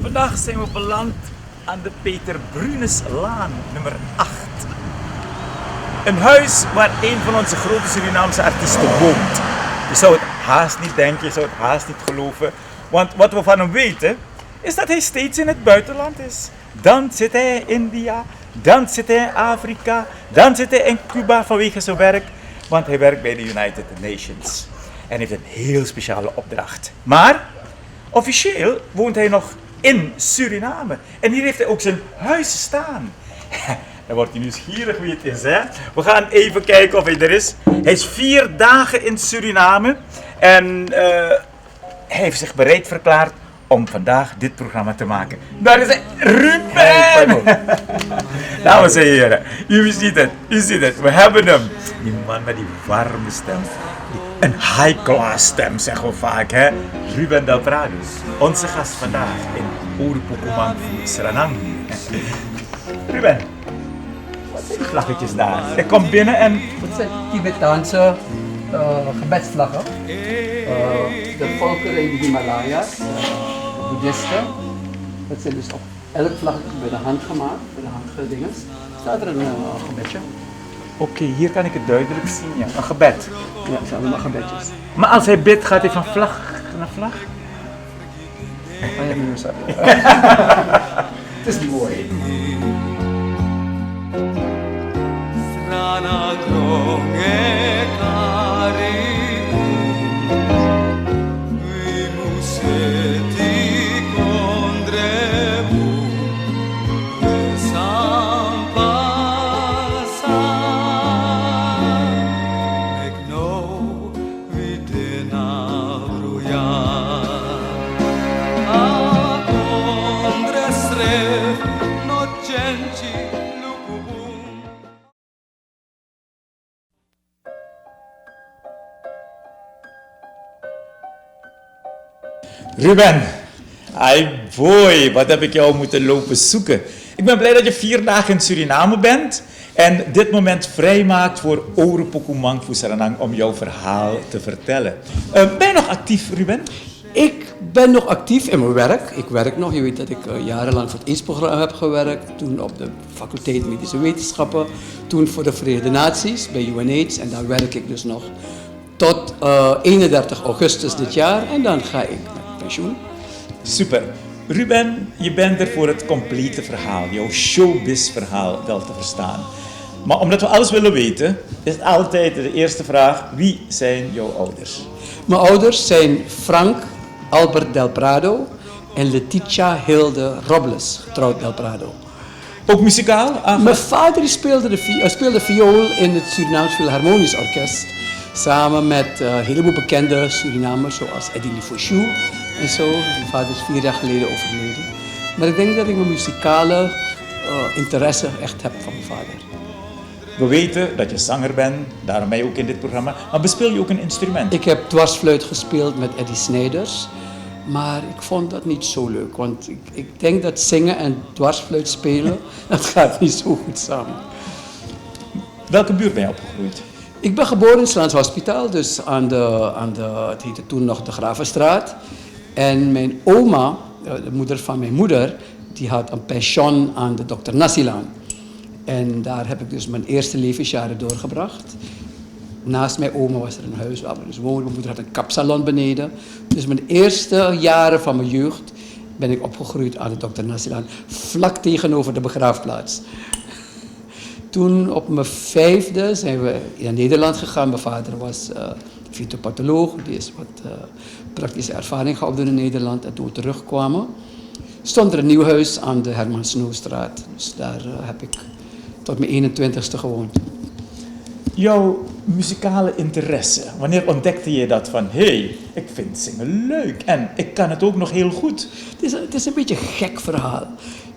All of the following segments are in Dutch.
Vandaag zijn we beland aan de Peter Bruneslaan, nummer 8. Een huis waar een van onze grote Surinaamse artiesten woont. Je zou het haast niet denken, je zou het haast niet geloven. Want wat we van hem weten, is dat hij steeds in het buitenland is. Dan zit hij in India, dan zit hij in Afrika, dan zit hij in Cuba vanwege zijn werk. Want hij werkt bij de United Nations. En heeft een heel speciale opdracht. Maar officieel woont hij nog in Suriname. En hier heeft hij ook zijn huis staan. Dan wordt hij nieuwsgierig wie het is, hè? We gaan even kijken of hij er is. Hij is 4 dagen in Suriname. En hij heeft zich bereid verklaard om vandaag dit programma te maken. Daar is hij, Ruben! Dames en heren, u ziet het, we hebben hem. Die man met die warme stem. Een high-class stem, zeggen we vaak, hè? Ruben Del Prado, onze gast vandaag in Oerupukumangfu Seranang. Ruben, wat zijn die vlaggetjes daar? Ik kom binnen en... Dat zijn Tibetaanse gebedsvlaggen. De volkeren in de Himalaya's, de boeddhisten. Dat zijn dus op elk vlaggetje bij de hand gemaakt, bij de handgedinges. Staat er een gebedje. Oké, hier kan ik het duidelijk zien, ja. Een gebed. Ja, het zijn allemaal gebedjes. Maar als hij bidt, gaat hij van vlag naar vlag? Oh ja, meneer Sabi. Het is mooi. Ruben, ai boy, wat heb ik jou moeten lopen zoeken. Ik ben blij dat je 4 dagen in Suriname bent en dit moment vrijmaakt voor Oerupukumangfu Seranang om jouw verhaal te vertellen. Ben je nog actief, Ruben? Ik ben nog actief in mijn werk. Ik werk nog. Je weet dat ik jarenlang voor het AIDS-programma heb gewerkt. Toen op de faculteit Medische Wetenschappen. Toen voor de Verenigde Naties bij UNAIDS. En daar werk ik dus nog tot 31 augustus dit jaar. En dan ga ik met pensioen. Super. Ruben, je bent er voor het complete verhaal, jouw showbiz-verhaal wel te verstaan. Maar omdat we alles willen weten, is het altijd de eerste vraag: wie zijn jouw ouders? Mijn ouders zijn Frank Albert Del Prado en Letitia Hilde Robles, getrouwd Del Prado. Ook muzikaal? Mijn vader speelde viool in het Surinaams Philharmonisch Orkest. Samen met een heleboel bekende Surinamers zoals Eddy Fouchou en zo. Mijn vader is 4 jaar geleden overleden. Maar ik denk dat ik mijn muzikale interesse echt heb van mijn vader. We weten dat je zanger bent, daarom ben je ook in dit programma. Maar bespeel je ook een instrument? Ik heb dwarsfluit gespeeld met Eddie Snijders. Maar ik vond dat niet zo leuk. Want ik denk dat zingen en dwarsfluit spelen, dat gaat niet zo goed samen. Welke buurt ben je opgegroeid? Ik ben geboren in Slans Hospitaal, dus het heette toen nog de Gravenstraat. En mijn oma, de moeder van mijn moeder, die had een pension aan de Dr. Nassilaan. En daar heb ik dus mijn eerste levensjaren doorgebracht. Naast mijn oma was er een huis waar we dus woonden. Mijn moeder had een kapsalon beneden. Dus mijn eerste jaren van mijn jeugd ben ik opgegroeid aan de Dr. Nassilaan, vlak tegenover de begraafplaats. Toen op mijn 5e zijn we naar Nederland gegaan. Mijn vader was fytopatholoog, die is wat praktische ervaring geopdaan in Nederland. En toen we terugkwamen, stond er een nieuw huis aan de Herman Snowstraat. Dus daar heb ik tot mijn 21ste gewoond. Jouw muzikale interesse, wanneer ontdekte je dat van hé, ik vind zingen leuk en ik kan het ook nog heel goed? Het is een beetje een gek verhaal.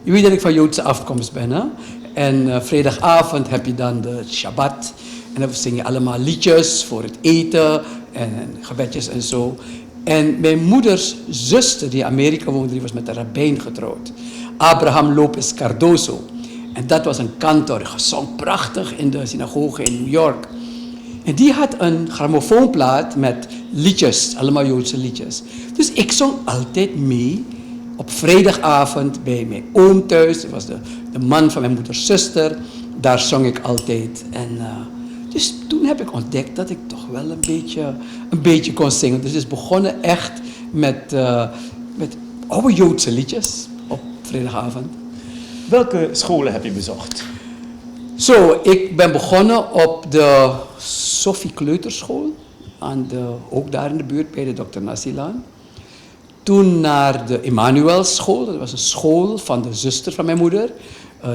Je weet dat ik van Joodse afkomst ben, hè? En vrijdagavond heb je dan de Shabbat. En dan zing je allemaal liedjes voor het eten en gebedjes en zo. En mijn moeders zuster, die in Amerika woonde, die was met een rabbijn getrouwd. Abraham Lopez Cardoso. En dat was een kantor, gezongen prachtig in de synagoge in New York. En die had een grammofoonplaat met liedjes, allemaal Joodse liedjes. Dus ik zong altijd mee op vrijdagavond bij mijn oom thuis. Dat was de man van mijn moeders zuster. Daar zong ik altijd. En, dus toen heb ik ontdekt dat ik toch wel een beetje kon zingen. Dus het is begonnen echt met oude Joodse liedjes op vrijdagavond. Welke scholen heb je bezocht? Zo, ik ben begonnen op de Sophie Kleuterschool. Ook daar in de buurt bij de Dr. Nassilaan. Toen naar de Emmanuelschool. Dat was een school van de zuster van mijn moeder.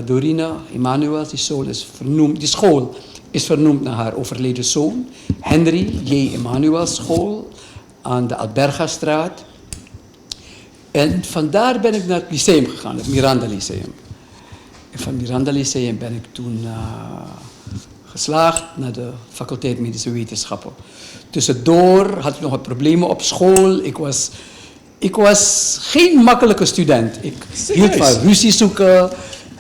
Dorina Emmanuels. Die school is vernoemd naar haar overleden zoon. Henry J. Emmanuels School aan de Albergastraat. En vandaar ben ik naar het lyceum gegaan, het Miranda Lyceum. En van Miranda Lyceum ben ik toen geslaagd naar de faculteit Medische Wetenschappen. Tussendoor had ik nog wat problemen op school. Ik was geen makkelijke student. Ik hield van ruzie zoeken.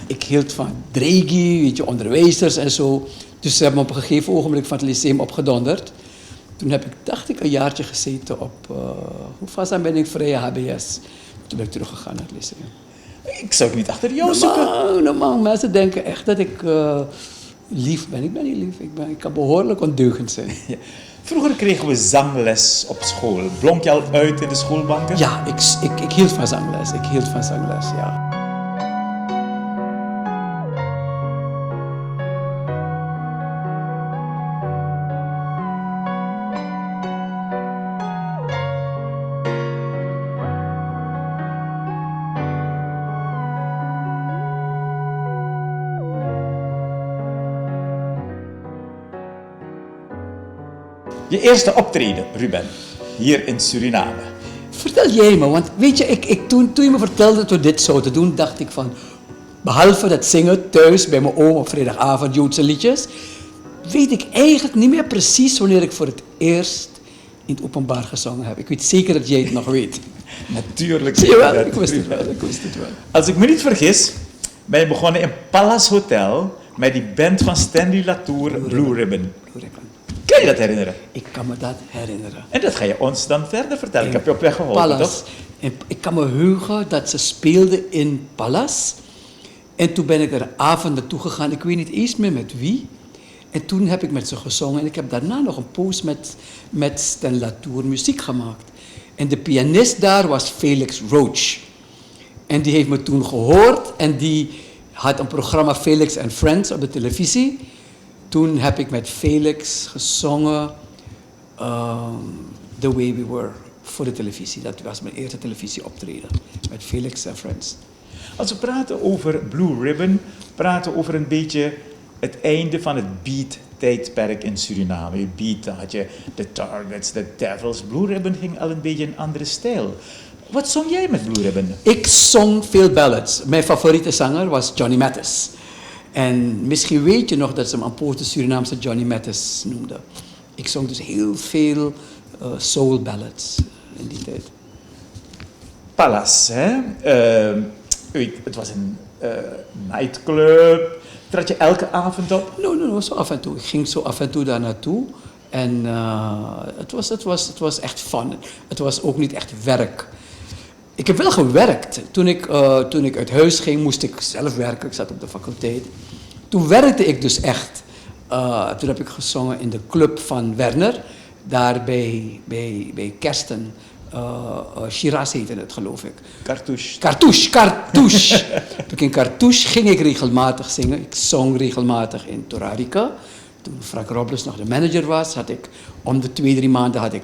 Ik hield van dreigi, onderwijzers en zo. Dus ze hebben me op een gegeven ogenblik van het lyceum opgedonderd. Toen heb ik, dacht ik, een jaartje gezeten op, hoe vast ben ik vrije HBS. Toen ben ik teruggegaan naar het lyceum. Ik zou het niet achter jou zoeken. Normaal, mensen denken echt dat ik lief ben. Ik ben niet lief, ik kan behoorlijk ondeugend zijn. Ja. Vroeger kregen we zangles op school. Blonk je al uit in de schoolbanken? Ja, ik hield van zangles. Ik hield van zangles, ja. Je eerste optreden, Ruben, hier in Suriname. Vertel jij me, want weet je, toen je me vertelde dat we dit zouden doen, dacht ik van, behalve dat zingen thuis bij mijn oom op vrijdagavond, Joodse liedjes, weet ik eigenlijk niet meer precies wanneer ik voor het eerst in het openbaar gezongen heb. Ik weet zeker dat jij het nog weet. Natuurlijk. Zie je wel? Ik wist het wel. Als ik me niet vergis, ben je begonnen in Palace Hotel met die band van Stanley Latour, Blue Ribbon. Kan je dat herinneren? Ik kan me dat herinneren. En dat ga je ons dan verder vertellen. Ik heb je op weg geholpen, toch? En ik kan me heugen dat ze speelden in Palace. En toen ben ik er een avond naartoe gegaan. Ik weet niet eens meer met wie. En toen heb ik met ze gezongen. En ik heb daarna nog een poos met Stan Latour muziek gemaakt. En de pianist daar was Felix Roach. En die heeft me toen gehoord. En die had een programma Felix and Friends op de televisie. Toen heb ik met Felix gezongen The Way We Were voor de televisie. Dat was mijn eerste televisieoptreden met Felix and Friends. Als we praten over Blue Ribbon, praten we over een beetje het einde van het beat-tijdperk in Suriname. Beat, dan had je de Targets, de Devils. Blue Ribbon ging al een beetje een andere stijl. Wat zong jij met Blue Ribbon? Ik zong veel ballads. Mijn favoriete zanger was Johnny Mathis. En misschien weet je nog dat ze hem een poos de Surinaamse Johnny Mathis noemden. Ik zong dus heel veel soul ballads in die tijd. Palace, hè? Het was een nightclub. Trad je elke avond op? No, zo af en toe. Ik ging zo af en toe daar naartoe. En het was echt fun. Het was ook niet echt werk. Ik heb wel gewerkt. Toen ik uit huis ging, moest ik zelf werken. Ik zat op de faculteit. Toen werkte ik dus echt. Toen heb ik gezongen in de club van Werner. Daar bij Kersten. Shiraz heette het, geloof ik. Cartouche. Toen in Cartouche ging ik regelmatig zingen. Ik zong regelmatig in Torarica. Toen Frank Robles nog de manager was, had ik om de 2-3 maanden een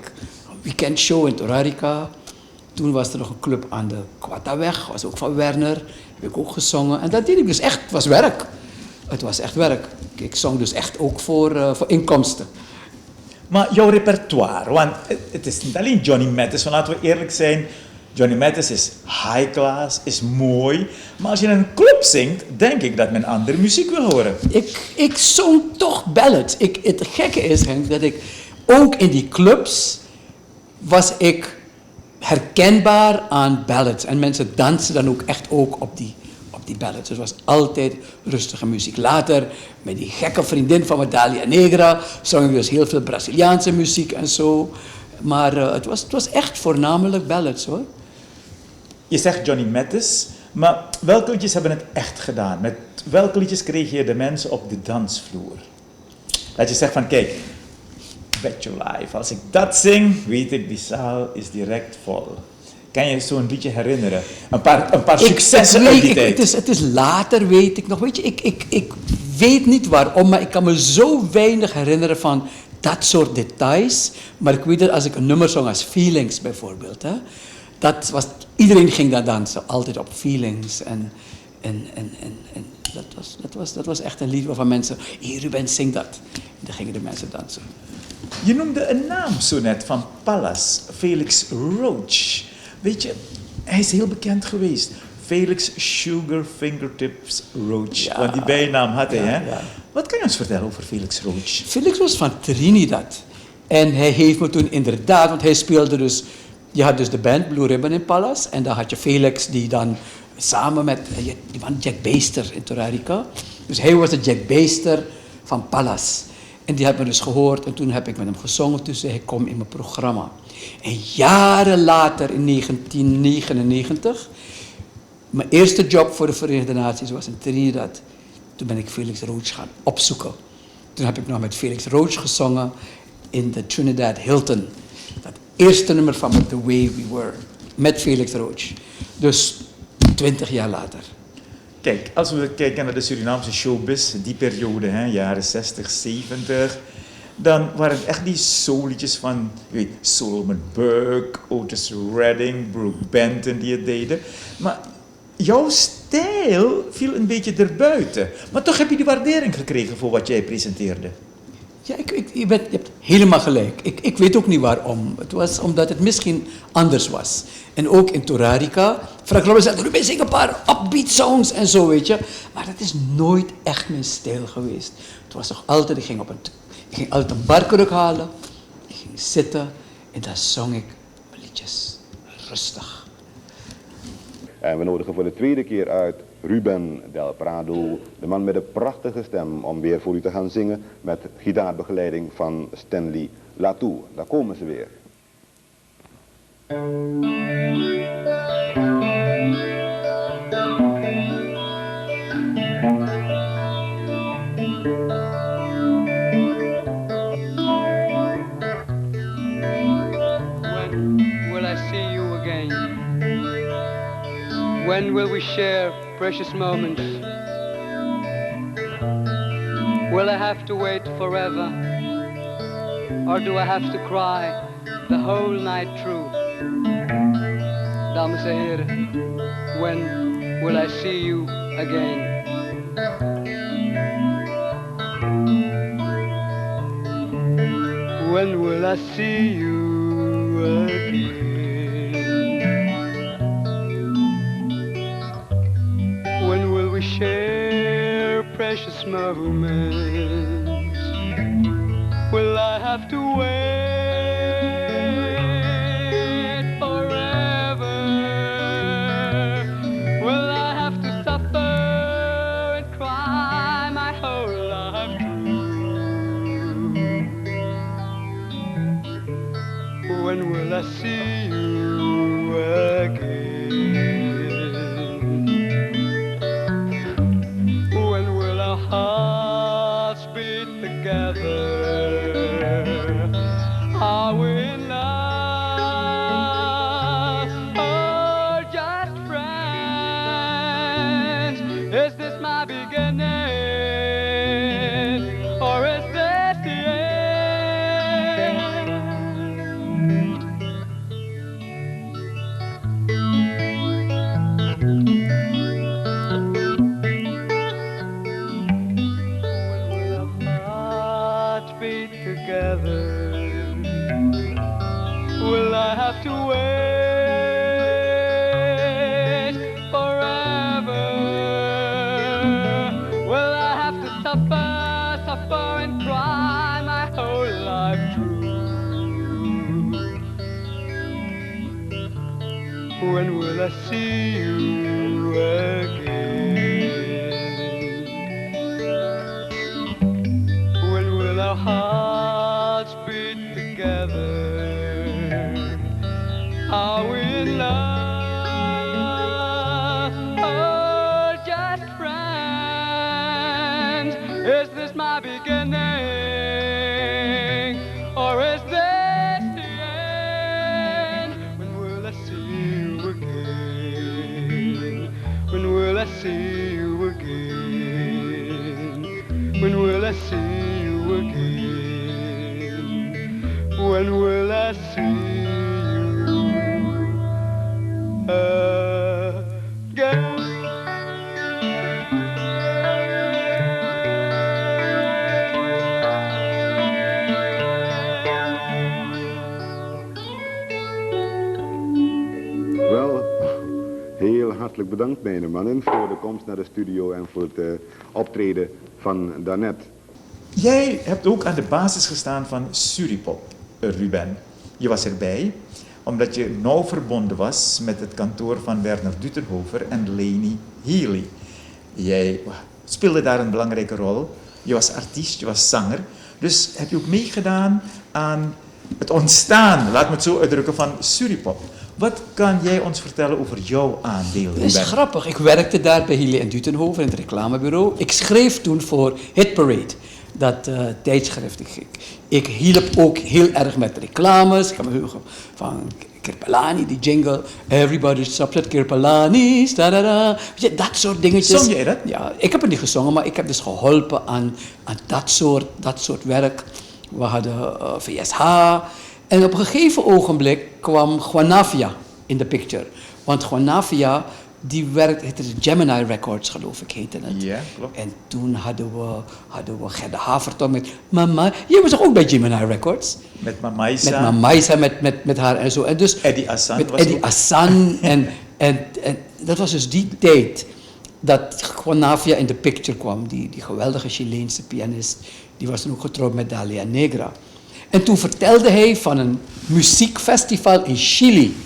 weekendshow in Torarica. Toen was er nog een club aan de Quataweg, was ook van Werner. Heb ik ook gezongen. En dat deed ik dus echt, het was werk. Het was echt werk. Ik zong dus echt ook voor inkomsten. Maar jouw repertoire, want het is niet alleen Johnny Mathis, want laten we eerlijk zijn. Johnny Mathis is high class, is mooi. Maar als je in een club zingt, denk ik dat men andere muziek wil horen. Ik zong toch ballads. Het gekke is, Henk, dat ik ook in die clubs was ik herkenbaar aan ballads. En mensen dansen dan ook echt ook op die ballads. Het was altijd rustige muziek. Later, met die gekke vriendin van me, Dalia Negra, zong ik dus heel veel Braziliaanse muziek en zo. Maar het was echt voornamelijk ballads, hoor. Je zegt Johnny Mathis, maar welke liedjes hebben het echt gedaan? Met welke liedjes kreeg je de mensen op de dansvloer? Dat je zegt van, kijk, Bet Your Life, als ik dat zing, weet ik, die zaal is direct vol. Kan je zo'n liedje herinneren? Een paar successen uit die tijd. Het is later, weet ik nog. Weet je, ik weet niet waarom, maar ik kan me zo weinig herinneren van dat soort details. Maar ik weet dat als ik een nummer zong als Feelings bijvoorbeeld, hè, iedereen ging daar dansen, altijd op Feelings. En dat was echt een lied waarvan mensen, hey Ruben, zing dat. En dan gingen de mensen dansen. Je noemde een naam zo net van Pallas, Felix Roach. Weet je, hij is heel bekend geweest. Felix Sugar Fingertips Roach. Ja, want die bijnaam had hij, hè? Ja. Wat kan je ons vertellen over Felix Roach? Felix was van Trinidad. En hij heeft me toen inderdaad, want hij speelde dus, je had dus de band Blue Ribbon in Pallas. En dan had je Felix die dan samen met die man Jack Beister in Torarica. Dus hij was de Jack Beister van Pallas. En die had me dus gehoord en toen heb ik met hem gezongen. Toen zei hij, kom in mijn programma. En jaren later, in 1999, mijn eerste job voor de Verenigde Naties was in Trinidad. Toen ben ik Felix Roach gaan opzoeken. Toen heb ik nog met Felix Roach gezongen in de Trinidad Hilton. Dat eerste nummer van The Way We Were, met Felix Roach. Dus 20 jaar later. Kijk, als we kijken naar de Surinaamse showbiz, die periode, hè, jaren 60, 70, dan waren het echt die soulliedjes van, je weet, Solomon Burke, Otis Redding, Brooke Benton die het deden. Maar jouw stijl viel een beetje erbuiten. Maar toch heb je die waardering gekregen voor wat jij presenteerde. Ja, je hebt helemaal gelijk. Ik weet ook niet waarom. Het was omdat het misschien anders was. En ook in Torarica. Frank Robbins zei, Ruben, zing een paar upbeat songs en zo, weet je. Maar dat is nooit echt mijn stijl geweest. Het was toch altijd, ik ging altijd een barkruk halen. Ik ging zitten en dan zong ik mijn liedjes. Rustig. En we nodigen voor de tweede keer uit Ruben Del Prado, de man met een prachtige stem, om weer voor u te gaan zingen met gitaarbegeleiding van Stanley Latour. Daar komen ze weer. When will I see you again? When will we share precious moments? Will I have to wait forever? Or do I have to cry the whole night through? Dames en heren, when will I see you again? When will I see you again? When will we share precious moments? Will I have to wait forever? Will I have to suffer and cry my whole life through? When will I see you again? When will our hearts beat together? Are we in love or just friends? Is this my beginning or is this the end? When will our hearts beat together? Will I have to wait forever? Will I have to suffer and cry my whole life through? When will I see you again? When will our hearts beat together? Are we in love see you again? When will I see you again? When will I see you again? Wel, heel hartelijk bedankt mijne mannen voor de komst naar de studio en voor het optreden van daarnet. Jij hebt ook aan de basis gestaan van Suripop, Ruben. Je was erbij omdat je nauw verbonden was met het kantoor van Werner Dutenhofer en Leni Healy. Jij speelde daar een belangrijke rol. Je was artiest, je was zanger. Dus heb je ook meegedaan aan het ontstaan, laat me het zo uitdrukken, van Suripop. Wat kan jij ons vertellen over jouw aandeel? Dat is grappig. Ik werkte daar bij Healy en Dutenhofer in het reclamebureau. Ik schreef toen voor Hit Parade, dat tijdschrift. Ik hielp ook heel erg met reclames. Ik kan me heugen van Kirpelani, die jingle. Everybody stops at Kirpelani's. Da-da-da. Weet je, dat soort dingetjes. Zong jij dat? Ja, ik heb het niet gezongen, maar ik heb dus geholpen aan dat soort werk. We hadden VSH. En op een gegeven ogenblik kwam Juanavia in de picture. Want Juanavia, die werkt, het is Gemini Records geloof ik, heette het. Ja, klopt. En toen hadden we Gerda Havertong met Mama. Jij was ook bij Gemini Records. Met Mamaisa. Met Mamaisa, met haar en zo. En dus Eddie Assan. met was Eddie ook. Assan. en dat was dus die tijd dat Juanavia in de picture kwam. Die geweldige Chileense pianist. Die was toen ook getrouwd met Dalia Negra. En toen vertelde hij van een muziekfestival in Chili,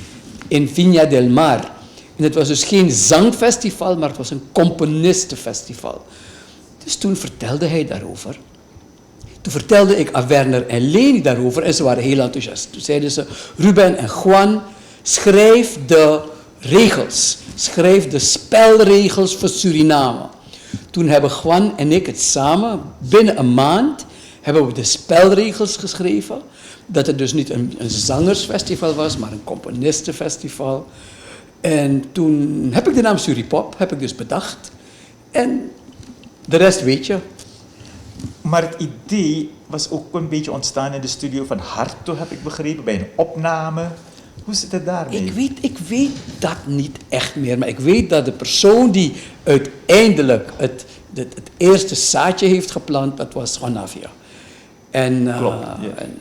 in Viña del Mar. En het was dus geen zangfestival, maar het was een componistenfestival. Dus toen vertelde hij daarover. Toen vertelde ik aan Werner en Leni daarover en ze waren heel enthousiast. Toen zeiden ze, Ruben en Juan, schrijf de regels. Schrijf de spelregels voor Suriname. Toen hebben Juan en ik het samen, binnen een maand, hebben we de spelregels geschreven. Dat het dus niet een zangersfestival was, maar een componistenfestival. En toen heb ik de naam Suripop heb ik dus bedacht. En de rest weet je. Maar het idee was ook een beetje ontstaan in de studio van Harto, heb ik begrepen, bij een opname. Hoe zit het daarmee? Ik weet dat niet echt meer, maar ik weet dat de persoon die uiteindelijk het eerste zaadje heeft geplant, dat was Juanavia. En, Klopt, ja. en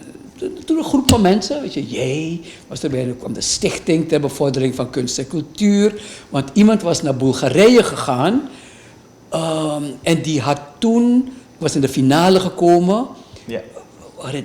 toen een groep van mensen, weet je, jij was erbij, er kwam de Stichting ter Bevordering van Kunst en Cultuur, want iemand was naar Bulgarije gegaan en die had toen, was in de finale gekomen. Ja.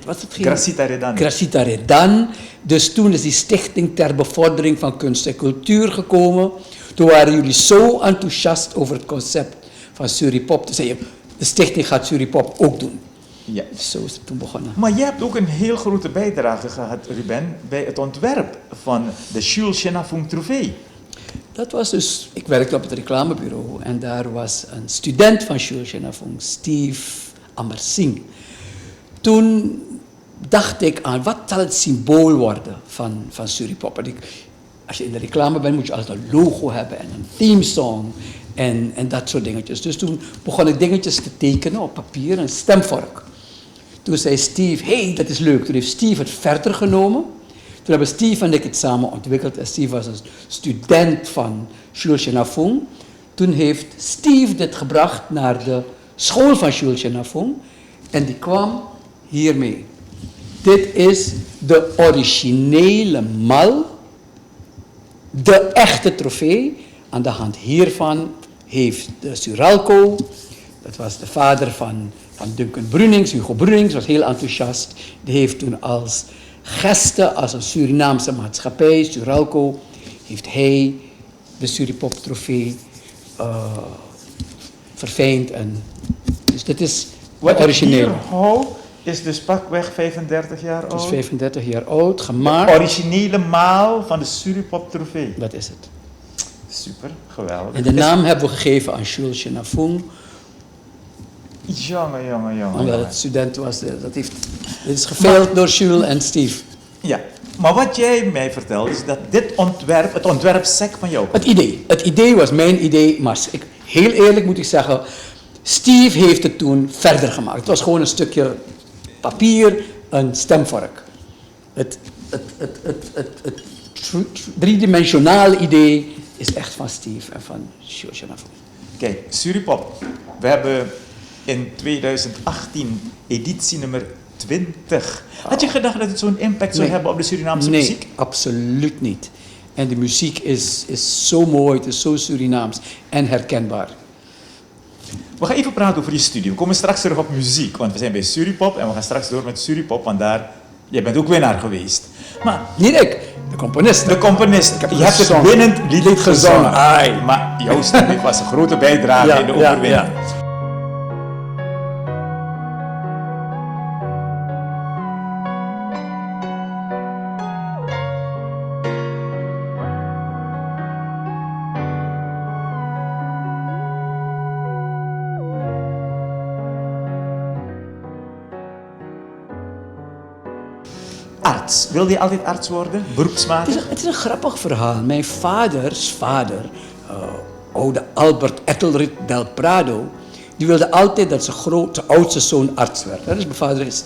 Wat het Gracita Redan. Gracita Redan. Dus toen is die Stichting ter Bevordering van Kunst en Cultuur gekomen. Toen waren jullie zo enthousiast over het concept van Suripop. Toen zei je, de stichting gaat Suripop ook doen. Ja. Zo is het toen begonnen. Maar jij hebt ook een heel grote bijdrage gehad, Ruben, bij het ontwerp van de Jules Chenafung Trofee. Dat was dus, ik werkte op het reclamebureau en daar was een student van Jules Chenafung, Steve Amersing. Toen dacht ik aan, wat zal het symbool worden van Suripop? Als je in de reclame bent, moet je altijd een logo hebben en een themesong en dat soort dingetjes. Dus toen begon ik dingetjes te tekenen op papier, een stemvork. Toen zei Steve, hey, dat is leuk. Toen heeft Steve het verder genomen. Toen hebben Steve en ik het samen ontwikkeld. En Steve was een student van Jules Chenafung. Toen heeft Steve dit gebracht naar de school van Jules Chenafung. En die kwam hiermee. Dit is de originele mal, de echte trofee. Aan de hand hiervan heeft de Suralco, dat was de vader van Duncan Brunings, Hugo Brunings, was heel enthousiast. Die heeft toen als geste, als een Surinaamse maatschappij, Suralco, heeft hij de Suripop trofee verfijnd. En dus dit is Wat origineel. ik hier hou, is dus pakweg 35 jaar Het oud. is 35 jaar oud, De gemaakt. originele maal van de Suripop trofee. Dat is het. Super, geweldig. En de naam hebben we gegeven aan Jules Chenafung, Jongen. omdat het student was. Dit is geveild door Jules en Steve. Ja, maar wat jij mij vertelt is dat dit ontwerp, het ontwerp SEC van jou. Het idee was mijn idee, maar heel eerlijk moet ik zeggen, Steve heeft het toen verder gemaakt. Het was gewoon een stukje papier, een stemvork. Het driedimensionale idee is echt van Steve en van George. Kijk, Suripop. We hebben in 2018 editie nummer 20. Had je gedacht dat het zo'n impact zou hebben op de Surinaamse muziek? Nee, absoluut niet. En de muziek is zo mooi, het is zo Surinaams en herkenbaar. We gaan even praten over je studie. We komen straks terug op muziek, want we zijn bij Suripop en we gaan straks door met Suripop, want jij bent ook winnaar geweest. Maar niet ik, de componist. De componist. Je hebt het winnend lied gezongen. Maar jouw stem was een grote bijdrage in de overwinning. Ja. Arts. Wilde je altijd arts worden? Beroepsmatig? Het is een grappig verhaal. Mijn vaders vader, oude Albert Ethelred del Prado, die wilde altijd dat zijn oudste zoon arts werd. Dus mijn vader is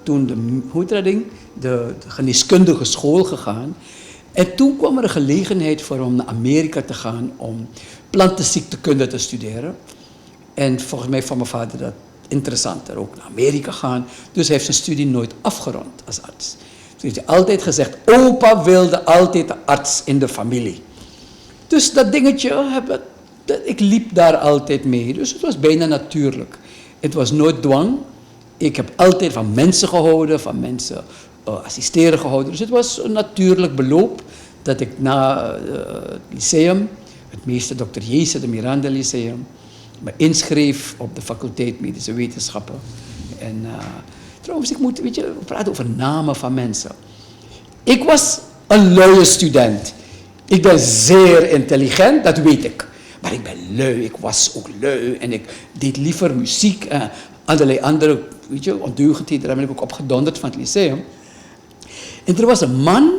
toen de geneeskundige school gegaan. En toen kwam er een gelegenheid voor hem naar Amerika te gaan om plantenziektekunde te studeren. En volgens mij vond mijn vader dat interessanter, ook naar Amerika gaan. Dus hij heeft zijn studie nooit afgerond als arts. Dus heeft hij altijd gezegd, opa wilde altijd de arts in de familie. Dus dat dingetje, ik liep daar altijd mee. Dus het was bijna natuurlijk. Het was nooit dwang. Ik heb altijd van mensen gehouden, van mensen assisteren gehouden. Dus het was een natuurlijk beloop dat ik na het lyceum, het meester Dr. Jeese de Miranda Lyceum, me inschreef op de faculteit Medische Wetenschappen. En trouwens, we praten over namen van mensen. Ik was een luie student. Ik ben zeer intelligent, dat weet ik. Maar ik ben lui, ik was ook lui en ik deed liever muziek en allerlei andere, ondeugendheden. Daar ben ik ook op gedonderd van het lyceum. En er was een man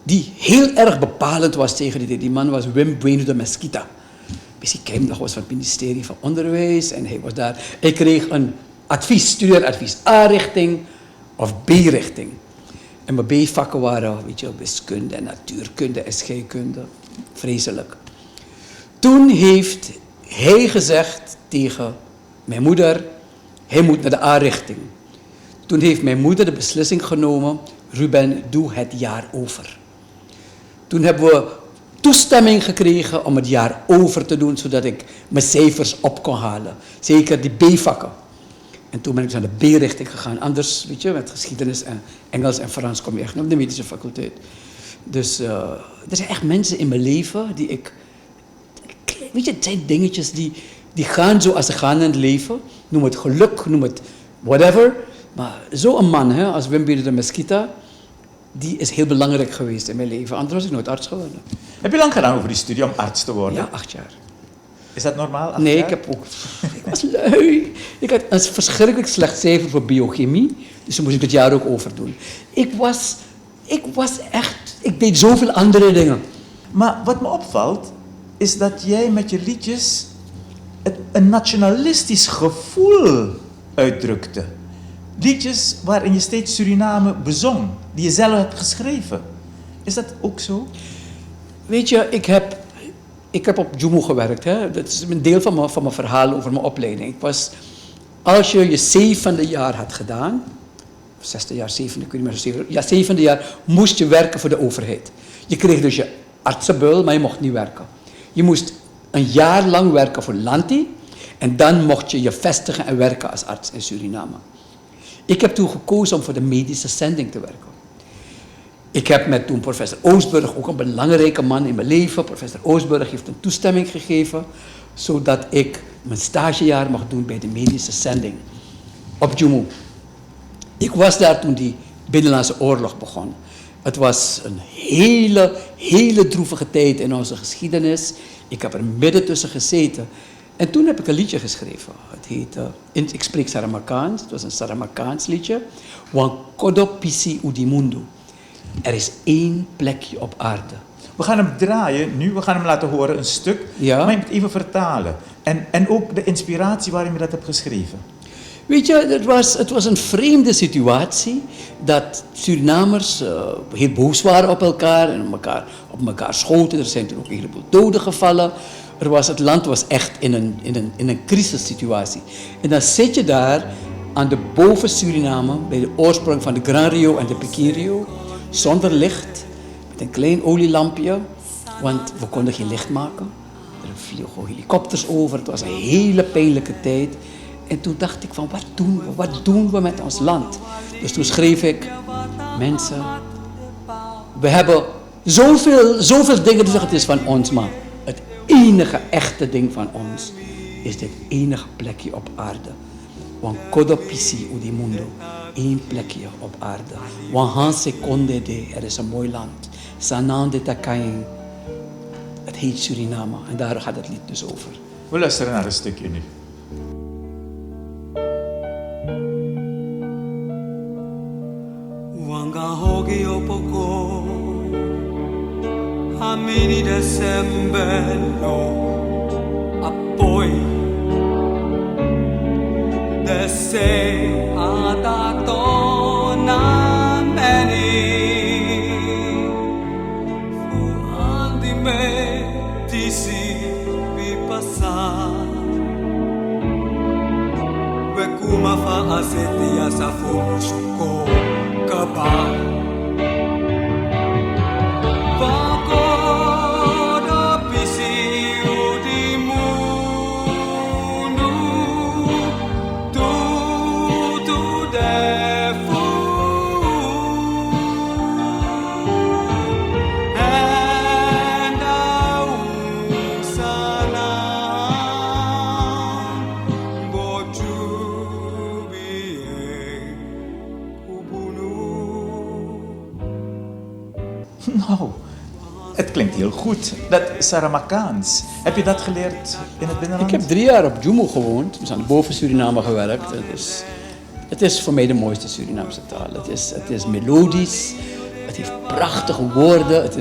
die heel erg bepalend was tegen die tijd. Die man was Wim Bueno de Mesquita. Misschien ken je hem nog, was van het ministerie van Onderwijs en hij was daar. Ik kreeg een studeeradvies A-richting of B-richting. En mijn B-vakken waren, wiskunde en natuurkunde en scheikunde. Vreselijk. Toen heeft hij gezegd tegen mijn moeder, hij moet naar de A-richting. Toen heeft mijn moeder de beslissing genomen, Ruben, doe het jaar over. Toen hebben we toestemming gekregen om het jaar over te doen, zodat ik mijn cijfers op kon halen. Zeker die B-vakken. En toen ben ik naar de B-richting gegaan. Anders, met geschiedenis en Engels en Frans kom je echt op de medische faculteit. Dus er zijn echt mensen in mijn leven die het zijn dingetjes die gaan zoals ze gaan in het leven. Noem het geluk, noem het whatever. Maar zo'n man als Wim Bueno de Mesquita, die is heel belangrijk geweest in mijn leven. Anders was ik nooit arts geworden. Heb je lang gedaan over die studie om arts te worden? Ja, 8 jaar. Is dat normaal? 8 nee, jaar? ik was lui. Ik had een verschrikkelijk slecht cijfer voor biochemie. Dus toen moest ik het jaar ook overdoen. Ik deed zoveel andere dingen. Maar wat me opvalt, is dat jij met je liedjes een nationalistisch gevoel uitdrukte. Liedjes waarin je steeds Suriname bezong, die je zelf hebt geschreven. Is dat ook zo? Weet je, ik heb op Jumu gewerkt. Dat is een deel van mijn verhaal over mijn opleiding. Als je 7e jaar had gedaan, 6e jaar, 7e, ik weet niet meer, ja, 7e jaar, moest je werken voor de overheid. Je kreeg dus je artsenbeul, maar je mocht niet werken. Je moest een jaar lang werken voor Lanti en dan mocht je je vestigen en werken als arts in Suriname. Ik heb toen gekozen om voor de medische zending te werken. Ik heb met toen professor Oostburg, ook een belangrijke man in mijn leven, professor Oostburg heeft een toestemming gegeven, zodat ik mijn stagejaar mag doen bij de medische zending op Jumu. Ik was daar toen die Binnenlandse Oorlog begon. Het was een hele droevige tijd in onze geschiedenis. Ik heb er midden tussen gezeten. En toen heb ik een liedje geschreven. Het heette, ik spreek Saramakaans, het was een Saramakaans liedje. Wan kodo pisi udimundu. Er is 1 plekje op aarde. We gaan hem draaien nu, we gaan hem laten horen, een stuk. Ja. Maar je moet even vertalen. En ook de inspiratie waarom je dat hebt geschreven. Weet je, het was een vreemde situatie dat Surinamers heel boos waren op elkaar en op elkaar schoten. Er zijn toen ook een heleboel doden gevallen. Het land was echt in een crisissituatie. En dan zit je daar aan de boven Suriname, bij de oorsprong van de Gran Rio en de Pequín Rio, zonder licht, met een klein olielampje, want we konden geen licht maken. Er vlogen helikopters over, het was een hele pijnlijke tijd. En toen dacht ik van, wat doen we met ons land? Dus toen schreef ik, mensen, we hebben zoveel dingen te zeggen, het is van ons, maar het enige echte ding van ons is dit enige plekje op aarde. Want kodo pisi udi mundo, één plekje op aarde. Want hanse konde de, er is een mooi land. Sanan de takain, het heet Suriname en daar gaat het lied dus over. We luisteren naar een stukje nu. Wangahogi opoko, hamini December no apoi, dese atato na meni, fu andi me tisi vipasa, wekuma fa aseti asafu shuko. Kapal Pagoda pisi udi mundo tu defu and sana boju Nou, het klinkt heel goed. Dat Saramakaans. Heb je dat geleerd in het binnenland? Ik heb 3 jaar op Jumo gewoond, dus aan de boven Suriname gewerkt. Het is voor mij de mooiste Surinaamse taal. Het is melodisch, het heeft prachtige woorden. Ik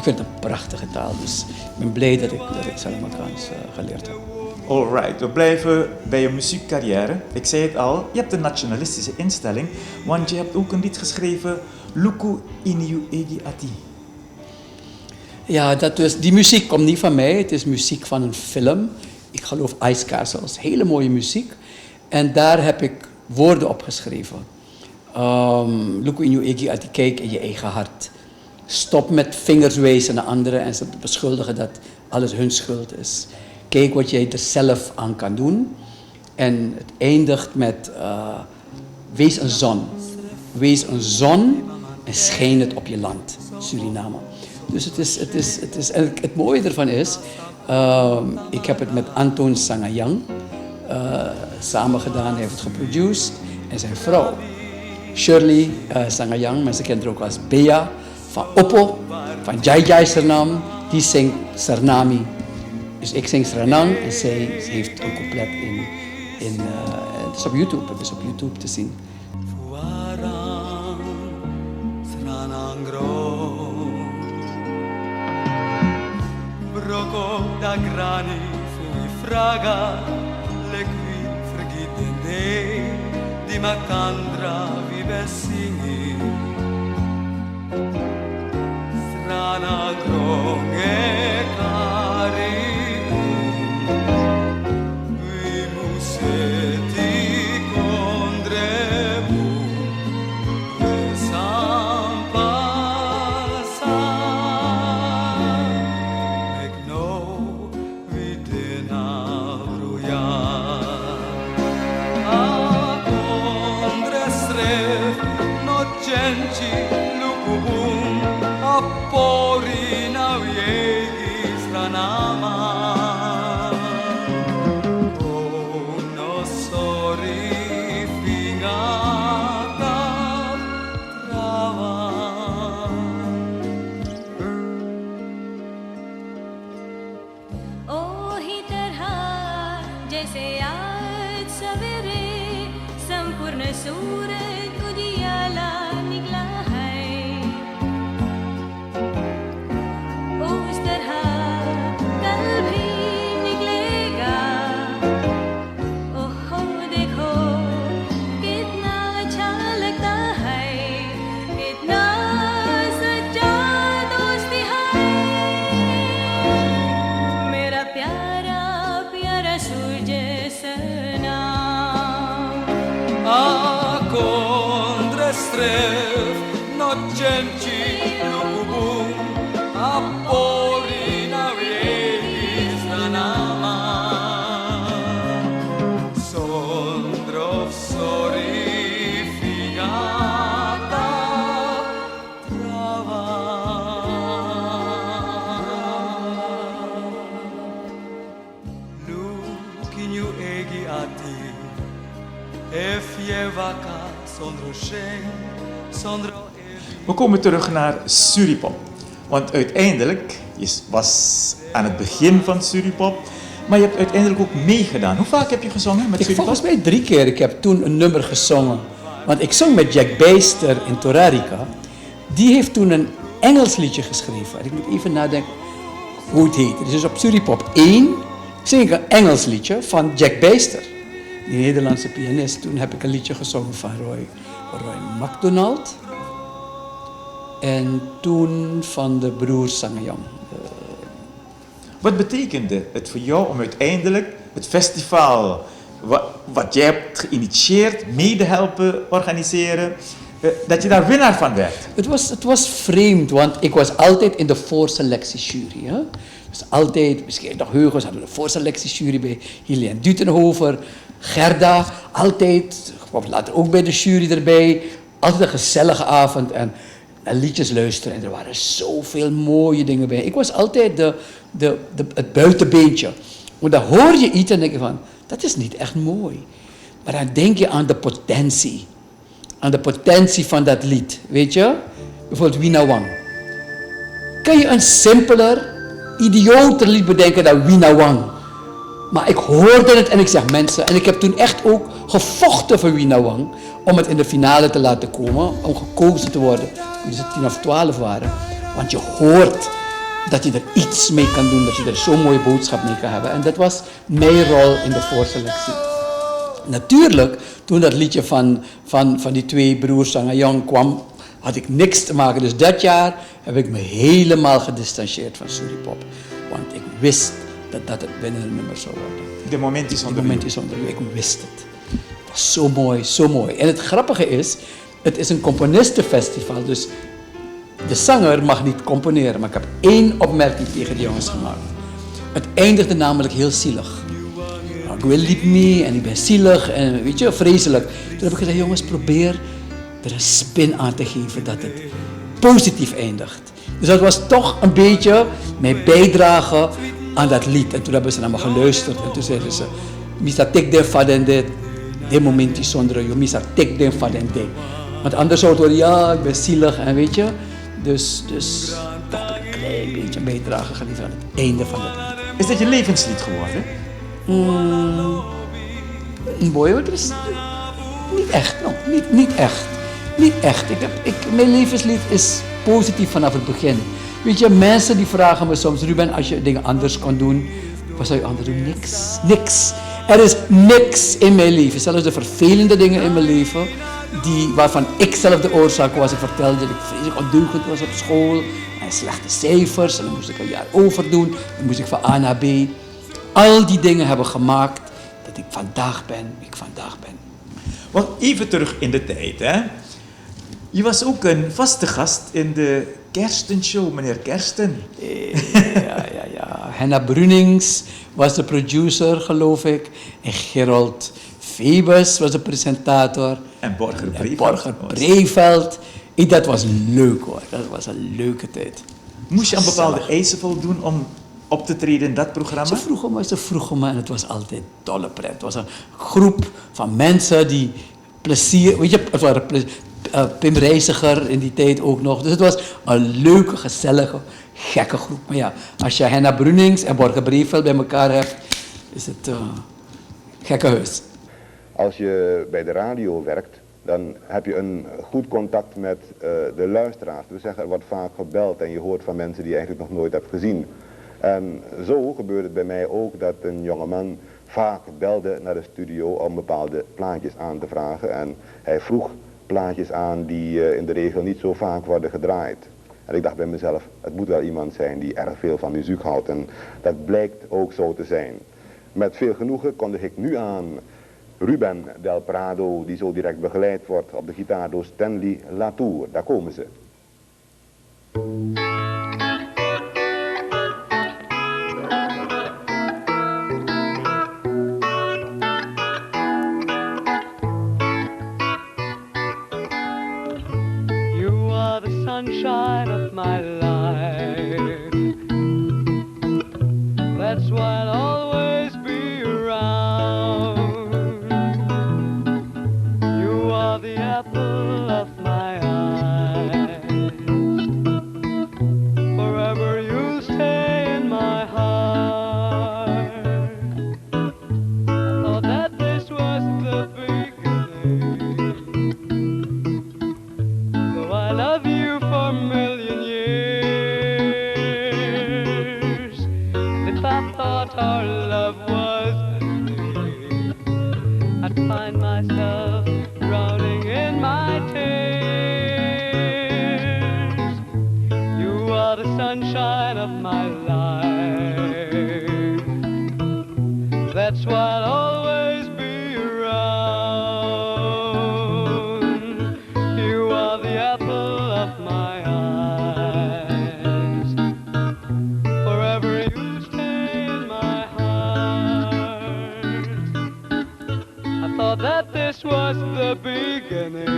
vind het een prachtige taal, dus ik ben blij dat ik Saramakaans geleerd heb. Alright, we blijven bij je muziekcarrière. Ik zei het al, je hebt een nationalistische instelling, want je hebt ook een lied geschreven, Luku Iniu Egi Ati. Ja, die muziek komt niet van mij, het is muziek van een film. Ik geloof Ice Castles, hele mooie muziek. En daar heb ik woorden op geschreven. Luku Iniu Egi Ati, kijk in je eigen hart. Stop met vingers wijzen naar anderen en ze beschuldigen dat alles hun schuld is. Kijk wat jij er zelf aan kan doen. En het eindigt met, wees een zon. Wees een zon en schijn het op je land, Suriname. Dus het mooie ervan is, ik heb het met Anton Sangayang samen gedaan. Hij heeft het geproduceerd. En zijn vrouw, Shirley Sangayang, mensen kennen haar ook als Bea, van Oppo, van Jai Jai Sernam, die zingt Sernami. Dus ik zing Sranang en zij heeft een couplet het is op YouTube, het is op YouTube te zien. Fuarang Sranangro Broko da grani fui fraga le qui frigidende di Macandra vivessi Sranangro e cari trev no cenci lucubum aporina vieis nanama sondrov sori figata trava lukinju egi ati Efjevaka zonder schenk, zonder We komen terug naar Suripop. Want uiteindelijk, je was aan het begin van Suripop, maar je hebt uiteindelijk ook meegedaan. Hoe vaak heb je gezongen met Suripop? Volgens mij 3 keer. Ik heb toen een nummer gezongen. Want ik zong met Jack Beister in Torarica. Die heeft toen een Engels liedje geschreven. Ik moet even nadenken hoe het heet. Dus op Suripop 1 zing ik een Engels liedje van Jack Beister. Die Nederlandse pianist. Toen heb ik een liedje gezongen van Roy MacDonald. En toen van de broers Sangayong. Wat betekende het voor jou om uiteindelijk het festival wat jij hebt geïnitieerd, mede helpen organiseren, dat je daar winnaar van werd? Het was vreemd, want ik was altijd in de voorselectiejury. Hè? Dus altijd, misschien nog Heugels hadden we de voorselectiejury bij Helene Dutenhofer, Gerda, altijd, later ook bij de jury erbij. Altijd een gezellige avond en naar liedjes luisteren. En er waren zoveel mooie dingen bij. Ik was altijd het buitenbeentje. Want dan hoor je iets en denk je van, dat is niet echt mooi. Maar dan denk je aan de potentie. Aan de potentie van dat lied. Weet je? Bijvoorbeeld Wina Wang. Kan je een simpeler, idioter lied bedenken dan Wina Wang? Maar ik hoorde het en ik zeg mensen, en ik heb toen echt ook gevochten voor Wina Wang om het in de finale te laten komen, om gekozen te worden, toen ze 10 of 12 waren. Want je hoort dat je er iets mee kan doen, dat je er zo'n mooie boodschap mee kan hebben. En dat was mijn rol in de voorselectie. Natuurlijk, toen dat liedje van die 2 broers Sangayong kwam, had ik niks te maken. Dus dat jaar heb ik me helemaal gedistanceerd van Suripop. Want ik wist dat het winnende nummer zou worden. De moment is onder u. Ik wist het. Het was zo mooi, zo mooi. En het grappige is, het is een componistenfestival, dus de zanger mag niet componeren. Maar ik heb 1 opmerking tegen de jongens gemaakt. Het eindigde namelijk heel zielig. Ik wil liep niet en ik ben zielig en weet je, vreselijk. Toen heb ik gezegd, jongens, probeer er een spin aan te geven dat het positief eindigt. Dus dat was toch een beetje mijn bijdrage aan dat lied. En toen hebben ze naar me geluisterd en toen zeiden ze, Misa tek den fadende, de momenti zonder je, Misa tek den fadende. Want anders zou het worden, ja, ik ben zielig en weet je. Dus toch een klein beetje bijdrage geleverd aan het einde van het lied. Is dat je levenslied geworden? Boy, het is niet echt, niet echt. Mijn levenslied is positief vanaf het begin. Weet je, mensen die vragen me soms, Ruben, als je dingen anders kon doen, wat zou je anders doen? Niks. Er is niks in mijn leven, zelfs de vervelende dingen in mijn leven, waarvan ik zelf de oorzaak was. Ik vertelde dat ik vreselijk ondeugend was op school en slechte cijfers en dan moest ik een jaar overdoen, dan moest ik van A naar B. Al die dingen hebben gemaakt dat ik vandaag ben wie ik vandaag ben. Want even terug in de tijd, hè. Je was ook een vaste gast in de Kerstenshow, meneer Kersten. Ja. Henna Brunings was de producer, geloof ik. En Gerold Febus was de presentator. En Borger Breveld. Dat was leuk hoor, dat was een leuke tijd. Moest je aan bepaalde eisen voldoen om op te treden in dat programma? Ze vroegen me en het was altijd dolle pret. Het was een groep van mensen die plezier... Weet je, het waren Pim Reiziger in die tijd ook nog. Dus het was een leuke, gezellige, gekke groep. Maar ja, als je Henna Brunings en Borger Breveld bij elkaar hebt, is het gekke huis. Als je bij de radio werkt, dan heb je een goed contact met de luisteraars. We zeggen, er wordt vaak gebeld en je hoort van mensen die je eigenlijk nog nooit hebt gezien. En zo gebeurde het bij mij ook dat een jongeman vaak belde naar de studio om bepaalde plaatjes aan te vragen. En hij vroeg plaatjes aan die in de regel niet zo vaak worden gedraaid. En ik dacht bij mezelf, het moet wel iemand zijn die erg veel van muziek houdt. En dat blijkt ook zo te zijn. Met veel genoegen kondig ik nu aan Ruben Del Prado, die zo direct begeleid wordt op de gitaar door Stanley Latour. Daar komen ze. You are the sunshine of my life. That's why I'll always be around. You are the apple of my eye. Forever you'll stay in my heart. I thought that this was the beginning. Though I love you for a million years, if I thought our love was ending, I'd find myself drowning in my tears. You are the sunshine of my life. That's why I'll always be around. You are the apple of my eyes. Forever you stay in my heart. I thought that this was the beginning.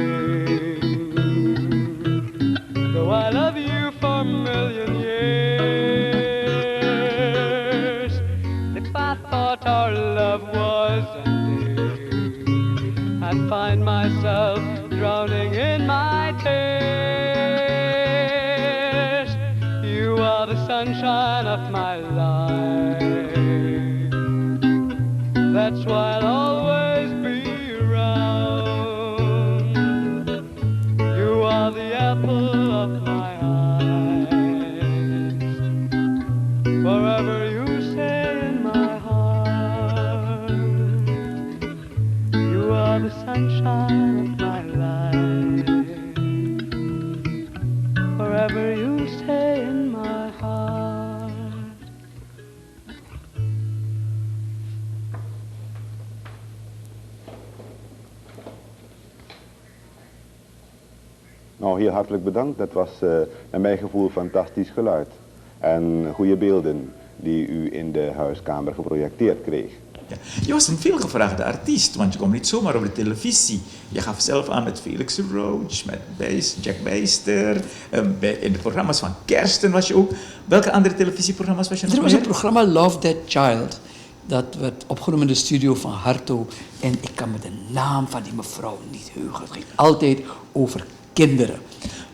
Though I love you for a million years, if I thought our love was ending, I'd find myself drowning in my tears. You are the sunshine of my life. That's why I'll always be around. You are the apple of my eyes. Forever you stay in my heart. You are the sunshine of my life. Forever you stay in my heart. Nou, heel hartelijk bedankt. Dat was naar mijn gevoel fantastisch geluid. En goede beelden die u in de huiskamer geprojecteerd kreeg. Ja. Je was een veelgevraagde artiest, want je komt niet zomaar op de televisie. Je gaf zelf aan met Felix Roach, met Jack Bijster. In de programma's van Kersten was je ook. Welke andere televisieprogramma's was je nog Er was meer? een programma Love That Child. Dat werd opgenomen in de studio van Harto. En ik kan me de naam van die mevrouw niet heugen. Het ging altijd over kinderen.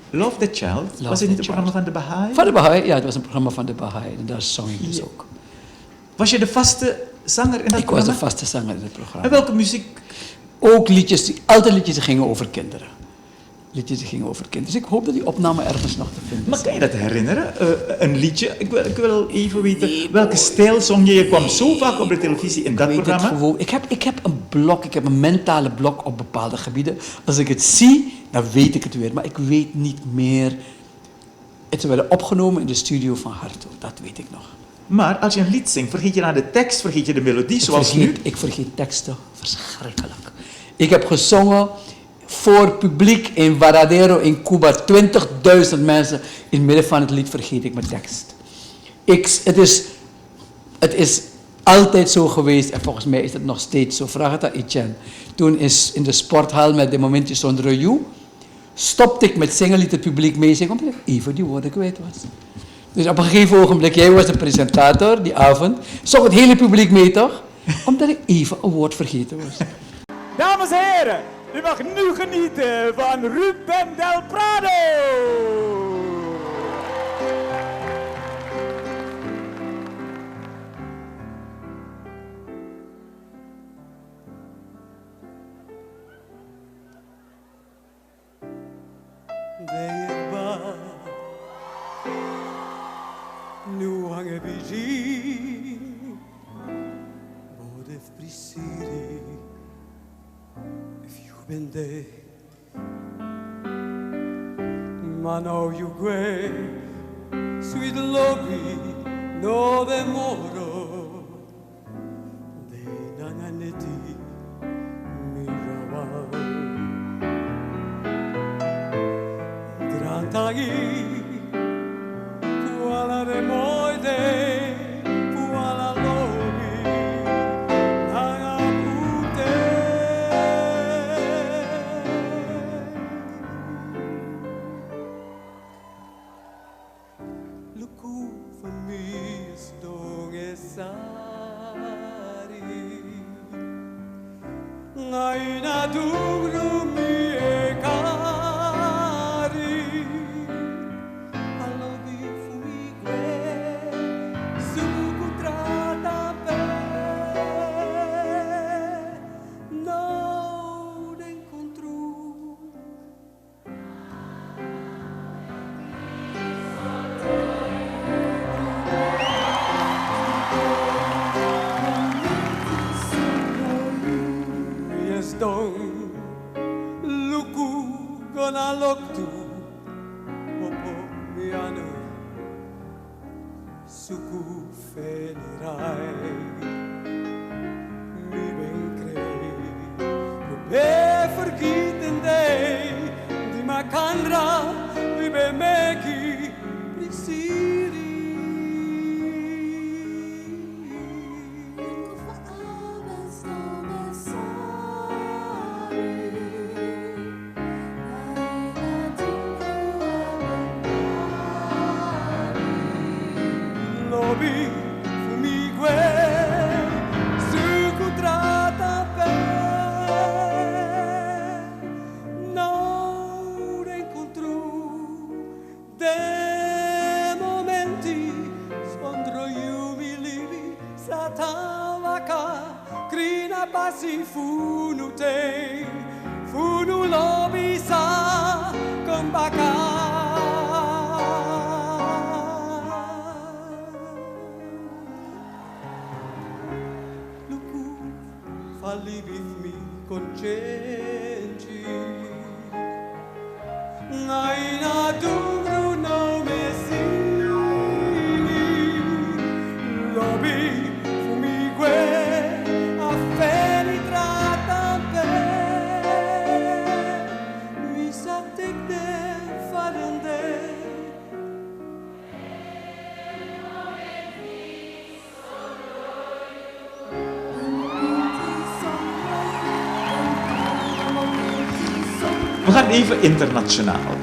Love the Child? Was het niet een programma van de Baha'i? Van de Baha'i, ja, het was een programma van de Baha'i. En daar zong ik dus ook. Was je de vaste zanger in dat Ik programma? was de vaste zanger in het programma. En welke muziek? Ook liedjes, altijd liedjes die gingen over kinderen. Liedjes die gingen over kinderen. Dus ik hoop dat die opname ergens nog te vinden Maar is. kan je dat herinneren? Een liedje? Ik wil even weten, welke stijl zong je? Je kwam zo vaak op de televisie in dat Ik weet het programma. gewoon. Ik heb een blok, ik heb een mentale blok op bepaalde gebieden. Als ik het zie, dan weet ik het weer. Maar ik weet niet meer. Het werd opgenomen in de studio van Harto, dat weet ik nog. Maar als je een lied zingt, vergeet je dan de tekst, vergeet je de melodie, zoals nu? Ik vergeet teksten verschrikkelijk. Ik heb gezongen voor publiek in Varadero in Cuba, 20.000 mensen. In het midden van het lied vergeet ik mijn tekst. Het is altijd zo geweest en volgens mij is het nog steeds zo. Vraag het aan Etienne. Toen is in de sporthal met de momentjes zonder you, stopte ik met zingen, liet het publiek meezingen, omdat ik even die woorden kwijt was. Dus op een gegeven ogenblik, jij was de presentator die avond, zong het hele publiek mee toch? Omdat ik even een woord vergeten was. Dames en heren, u mag nu genieten van Ruben Del Prado! Deirba nu hange biji Bodef prisiri If you been there Ma now you gwe Sweet logi no demoro De nanganeti Naina duro mi e cari Allobi fumigue Su cutrata pe Non incontro Yes, don't luku gonna look to Popo miano Suku fenirai Mi ben crei Be vergieten dei Di makandra Mi be meki Prisiri Lobi fumigue su cutrata pe non incontro de momenti spondro io mi livi satavaka crina passi funu te funu lobi sa con baka Falli with me concenti Naina duro no mesini Lobi fumigue a feli trata pe Mi sa tek de farande We gaan even internationaal.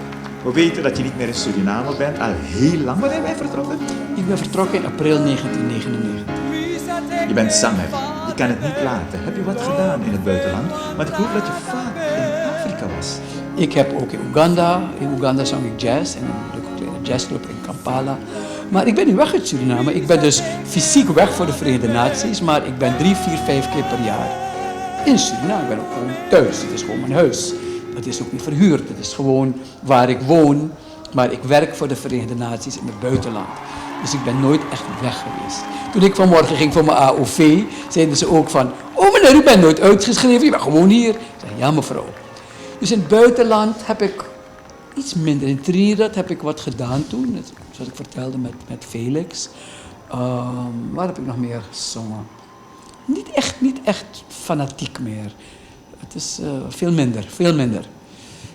We weten dat je niet meer in Suriname bent, al heel lang. Wanneer ben je vertrokken? Ik ben vertrokken in april 1999. Je bent zanger, je kan het niet laten. Heb je wat gedaan in het buitenland? Want ik hoop dat je vaak in Afrika was. Ik heb ook in Uganda. In Uganda zong ik jazz en een kleine jazzclub in Kampala. Maar ik ben niet weg uit Suriname. Ik ben dus fysiek weg voor de Verenigde Naties, maar ik ben 3, 4, 5 keer per jaar in Suriname. Ik ben ook gewoon thuis. Het is gewoon mijn huis. Dat is ook niet verhuurd. Het is gewoon waar ik woon. Maar ik werk voor de Verenigde Naties in het buitenland. Dus ik ben nooit echt weg geweest. Toen ik vanmorgen ging voor mijn AOV, zeiden ze ook van... Oh meneer, u bent nooit uitgeschreven, je bent gewoon hier. Ik zei, ja mevrouw. Dus in het buitenland heb ik iets minder. In Trinidad heb ik wat gedaan toen. Zoals ik vertelde met Felix. Waar heb ik nog meer gezongen? Niet echt fanatiek meer. Het is veel minder.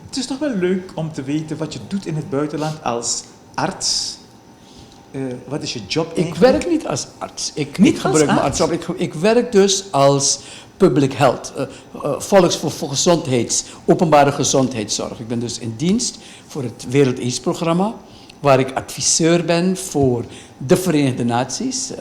Het is toch wel leuk om te weten wat je doet in het buitenland als arts. Wat is je job Ik eigenlijk? werk niet als arts. Ik Niet gebruik als mijn arts. Ik werk dus als public health, openbare gezondheidszorg. Ik ben dus in dienst voor het Wereld AIDS-programma, waar ik adviseur ben voor de Verenigde Naties,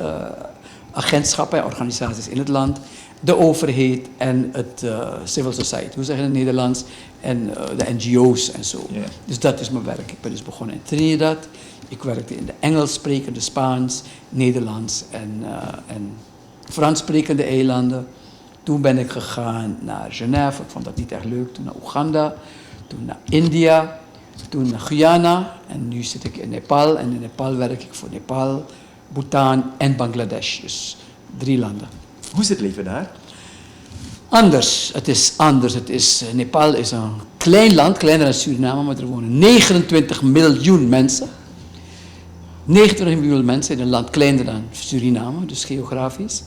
agentschappen en organisaties in het land, de overheid en het civil society, hoe zeg je in het Nederlands, en de NGO's en zo. Yeah. Dus dat is mijn werk. Ik ben dus begonnen in Trinidad. Ik werkte in de Engels sprekende Spaans, Nederlands en Frans sprekende eilanden. Toen ben ik gegaan naar Genève, ik vond dat niet echt leuk. Toen naar Oeganda, toen naar India, toen naar Guyana en nu zit ik in Nepal. En in Nepal werk ik voor Nepal, Bhutan en Bangladesh, dus 3 landen. Hoe is het leven daar? Anders. Nepal is een klein land, kleiner dan Suriname, maar er wonen 29 miljoen mensen. 29 miljoen mensen in een land kleiner dan Suriname, dus geografisch.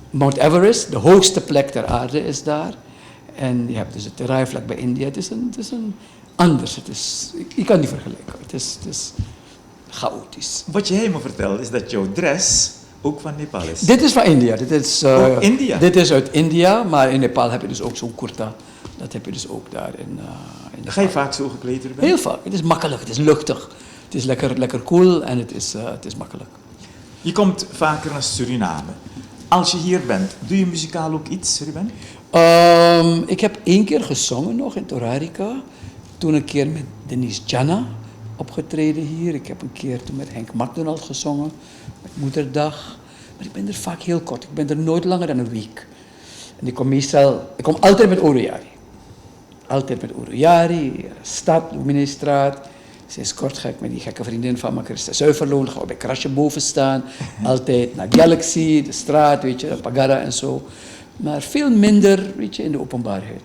Mount Everest, de hoogste plek ter aarde, is daar. En je hebt dus het terrein vlak bij India. Het is anders. Ik kan het niet vergelijken. Het is chaotisch. Wat jij me vertelt is dat jouw dress ook van Nepal is. Dit is van India. Dit is, India? Dit is uit India, maar in Nepal heb je dus ook zo'n kurta. Dat heb je dus ook daar in Ga je vaak zo gekleed erbij? Heel vaak. Het is makkelijk, het is luchtig. Het is lekker cool en het is makkelijk. Je komt vaker naar Suriname. Als je hier bent, doe je muzikaal ook iets, Ruben? Ik heb 1 keer gezongen nog in Torarica. Toen een keer met Denise Jana opgetreden hier. Ik heb een keer toen met Henk McDonald gezongen. Met Moederdag. Maar ik ben er vaak heel kort. Ik ben er nooit langer dan een week. En ik kom altijd met Oroyari. Altijd met Oroyari, stad, Luminestraat. Sinds kort ga ik met die gekke vriendin van me, Christa Zuiverloon, ga ik bij Krasje boven staan. Altijd naar Galaxy, de straat, weet je, Pagara en zo. Maar veel minder, weet je, in de openbaarheid.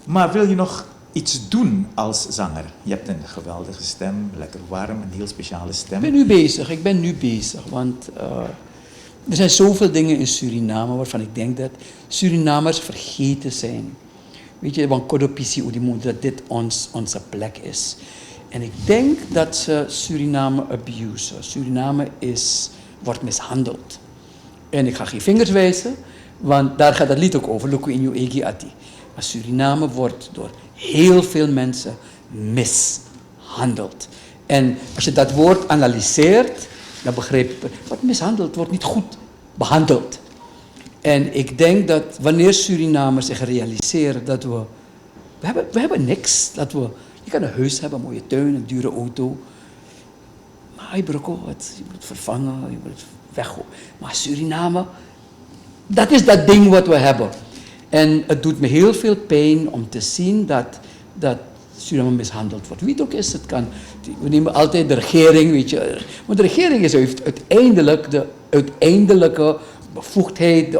Maar wil je nog iets doen als zanger? Je hebt een geweldige stem, lekker warm, een heel speciale stem. Ik ben nu bezig, want er zijn zoveel dingen in Suriname waarvan ik denk dat Surinamers vergeten zijn. Weet je, want Kodopisi Udimoed, dat dit onze plek is. En ik denk dat ze Suriname abusen. Suriname wordt mishandeld. En ik ga geen vingers wijzen, want daar gaat het lied ook over, Luku Inyo Egi Ati. Maar Suriname wordt door heel veel mensen mishandeld. En als je dat woord analyseert, dan begrijp je, wordt mishandeld, wordt niet goed behandeld. En ik denk dat wanneer Surinamers zich realiseren dat we hebben niks. Je kan een huis hebben, een mooie tuin, een dure auto. Maar je moet het vervangen, je moet het weggooien. Maar Suriname, dat is dat ding wat we hebben. En het doet me heel veel pijn om te zien dat Suriname mishandeld wordt. Wie het ook is, we nemen altijd de regering, weet je. Maar de regering heeft uiteindelijk de uiteindelijke bevoegdheid,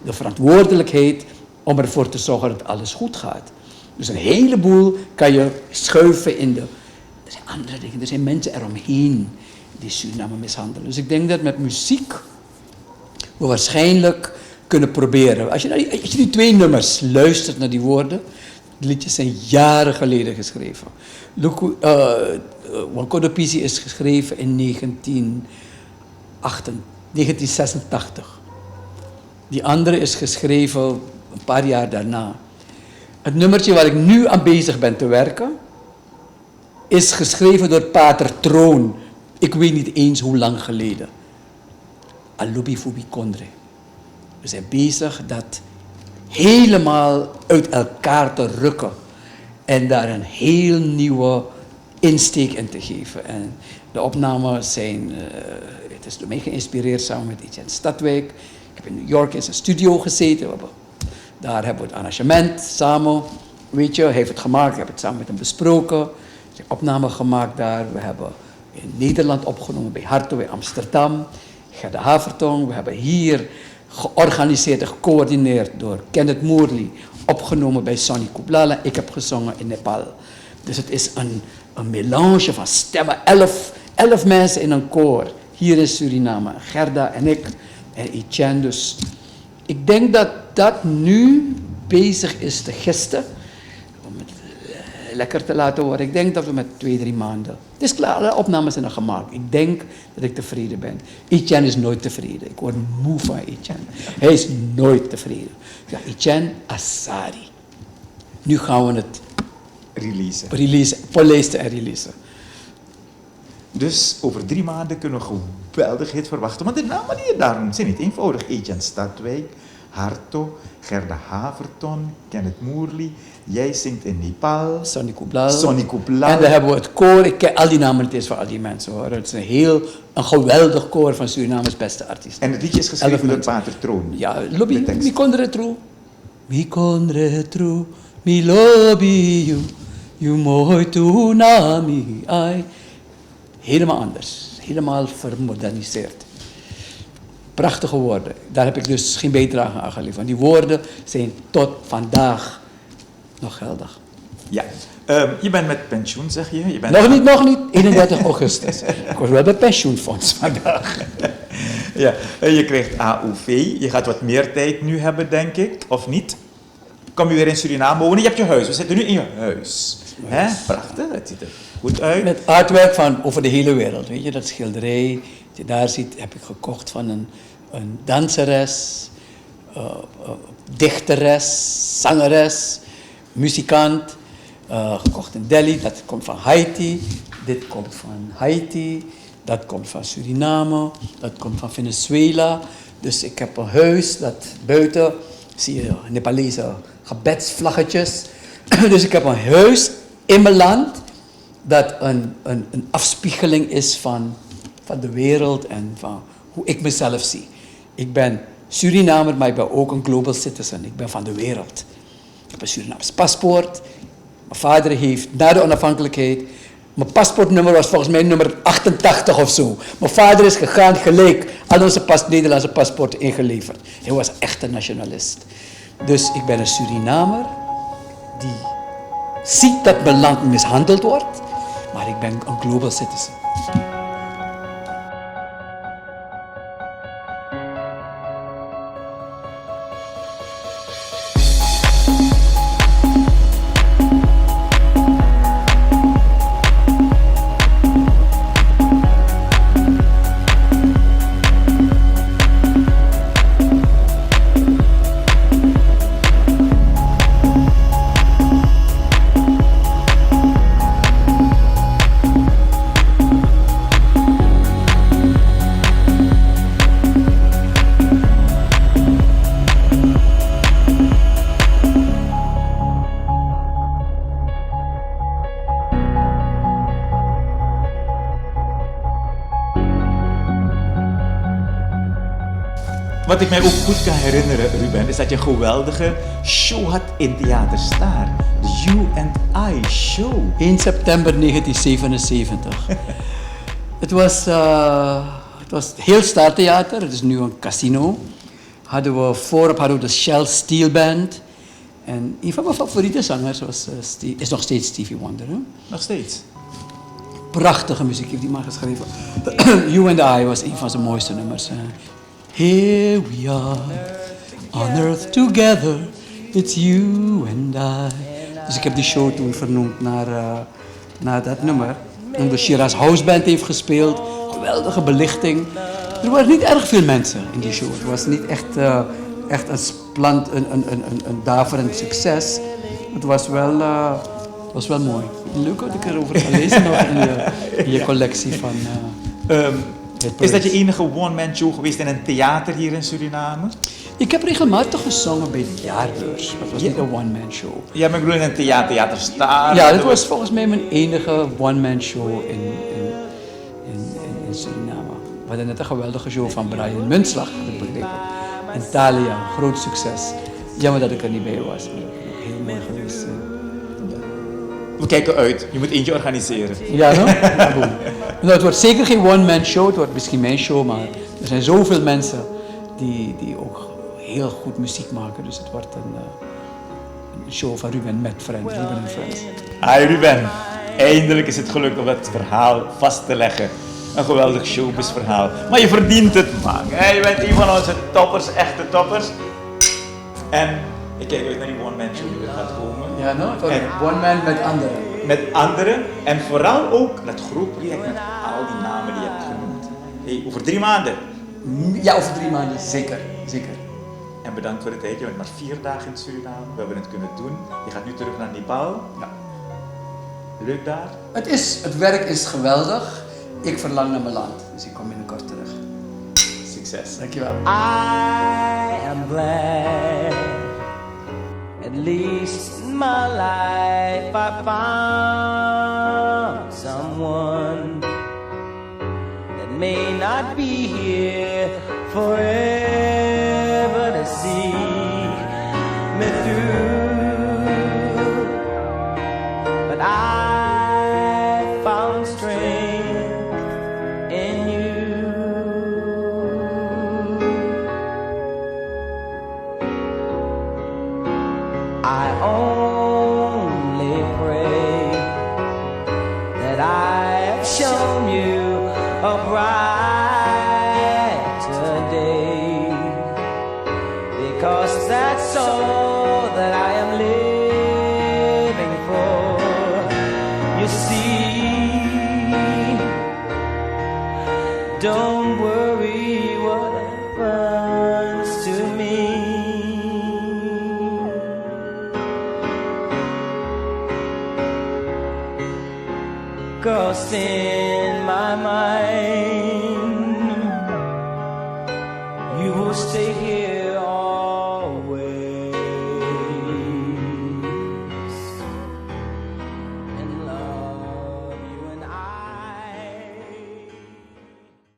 de verantwoordelijkheid om ervoor te zorgen dat alles goed gaat. Dus een heleboel kan je schuiven in er zijn andere dingen, er zijn mensen eromheen die Suriname mishandelen. Dus ik denk dat met muziek we waarschijnlijk kunnen proberen. Als je die 2 nummers luistert naar die woorden, de liedjes zijn jaren geleden geschreven. Wankodopisi is geschreven in 1986. Die andere is geschreven een paar jaar daarna. Het nummertje waar ik nu aan bezig ben te werken, is geschreven door Pater Troon. Ik weet niet eens hoe lang geleden. Alubi Fubi Kondre. We zijn bezig dat helemaal uit elkaar te rukken. En daar een heel nieuwe insteek in te geven. En de opnames zijn, het is door mij geïnspireerd samen met Etienne Stadwijk. Ik heb in New York in zijn studio gezeten. Daar hebben we het arrangement samen. Weet je, hij heeft het gemaakt, ik heb het samen met hem besproken. Er zijn opnamen gemaakt daar. We hebben in Nederland opgenomen, bij Harto, bij Amsterdam. Gerda Havertong. We hebben hier georganiseerd en gecoördineerd door Kenneth Moorley. Opgenomen bij Sonny Kublala. Ik heb gezongen in Nepal. Dus het is een melange van stemmen. 11 mensen in een koor. Hier in Suriname. Gerda en ik en Etienne. Dus ik denk dat dat nu bezig is te gisten. Om het lekker te laten horen. Ik denk dat we met 2-3 maanden. Het is klaar, alle opnames zijn er gemaakt. Ik denk dat ik tevreden ben. Etienne is nooit tevreden. Ik word moe van Etienne. Hij is nooit tevreden. Ja, Etienne Assari. Nu gaan we het polijsten en releasen. Dus over 3 maanden kunnen we een geweldig hit verwachten. Maar de namen die je daar zijn niet eenvoudig. Etienne Stadwijk, Harto, Gerda Haverton, Kenneth Moorley. Jij zingt in Nepal. Sonny Kublal. En dan hebben we het koor. Ik ken al die namen niet eens van al die mensen hoor. Het is een geweldig koor van Suriname's beste artiesten. En het liedje is geschreven door Pater Troon. Ja, lobby. Mi kondretru, mi lobby you. You mooi to nami ai. Helemaal anders. Helemaal vermoderniseerd. Prachtige woorden. Daar heb ik dus geen bijdrage aan geleverd. Want die woorden zijn tot vandaag nog geldig. Ja. Je bent met pensioen, zeg je? Nog niet. 31 augustus. Ik was wel bij pensioenfonds vandaag. Ja, je krijgt AOV. Je gaat wat meer tijd nu hebben, denk ik. Of niet? Kom je weer in Suriname wonen? Je hebt je huis. We zitten nu in je huis. Hè? Prachtig. Het ziet er goed uit. Met artwerk van over de hele wereld. Weet je, dat schilderij. Dat je daar ziet, heb ik gekocht van een danseres, dichteres, zangeres, muzikant. Gekocht in Delhi. Dat komt van Haiti. Dit komt van Haiti. Dat komt van Suriname. Dat komt van Venezuela. Dus ik heb een huis dat buiten zie je Nepalese gebedsvlaggetjes. Dus ik heb een huis in mijn land dat een afspiegeling is van de wereld en van hoe ik mezelf zie. Ik ben Surinamer, maar ik ben ook een global citizen. Ik ben van de wereld. Ik heb een Surinaams paspoort. Mijn vader heeft na de onafhankelijkheid... Mijn paspoortnummer was volgens mij nummer 88 of zo. Mijn vader is gegaan gelijk al onze Nederlandse paspoorten ingeleverd. Hij was echt een nationalist. Dus ik ben een Surinamer die ziet dat mijn land mishandeld wordt, maar ik ben een global citizen. Wat ik mij ook goed kan herinneren, Ruben, is dat je een geweldige show had in Theater Star. De You and I Show. 1 september 1977. Het was heel Startheater, het is nu een casino. Voorop hadden we de Shell Steel Band. En een van mijn favoriete zangers is nog steeds Stevie Wonder. Hè? Nog steeds. Prachtige muziek heeft die man geschreven. You and I was een van zijn mooiste nummers. Here we are, on earth together, it's you and I. Dus ik heb die show toen vernoemd naar dat nummer. En de Shiraz House Band heeft gespeeld, geweldige belichting. Er waren niet erg veel mensen in die show. Het was niet echt een daverend succes. Het was wel mooi. Leuk dat ik erover ga lezen nog in je collectie van... Is dat je enige one-man show geweest in een theater hier in Suriname? Ik heb regelmatig gezongen bij de jaarbeurs. Dat was niet een one-man show. Ja, maar ik bedoel in een Theater Star. Ja, dat was volgens mij mijn enige one-man show in Suriname. We hadden net een geweldige show van Brian Muntslag, heb ik begrepen. En Thalia, groot succes. Jammer dat ik er niet bij was. Heel mooi geweest. We kijken uit. Je moet eentje organiseren. Ja, no? Ja, goed. Nou, het wordt zeker geen one-man show, het wordt misschien mijn show, maar er zijn zoveel mensen die ook heel goed muziek maken. Dus het wordt een show van Ruben met Friends, Ruben en Friends. Hi Ruben, eindelijk is het gelukt om het verhaal vast te leggen. Een geweldig showbizverhaal. Maar je verdient het, man. Je bent een van onze toppers, echte toppers. En ik kijk uit naar die one-man show die er gaat komen. Ja, no? Het wordt one man met anderen. Met anderen en vooral ook dat groot project met al die namen die je hebt genoemd. Hey, over 3 maanden. Ja, over 3 maanden, zeker. En bedankt voor de tijd. Je bent maar 4 dagen in Suriname. We hebben het kunnen doen. Je gaat nu terug naar Nepal. Ja. Leuk daar? Het werk is geweldig. Ik verlang naar mijn land, dus ik kom binnenkort terug. Succes. Dankjewel. I am glad, at least in my life I found someone that may not be here forever to see me through, but I found strength in you. I only pray that I have shown you a brighter day, because that's all that I am living for. You see, don't worry what happens to me. 'Cause in my mind, you will stay here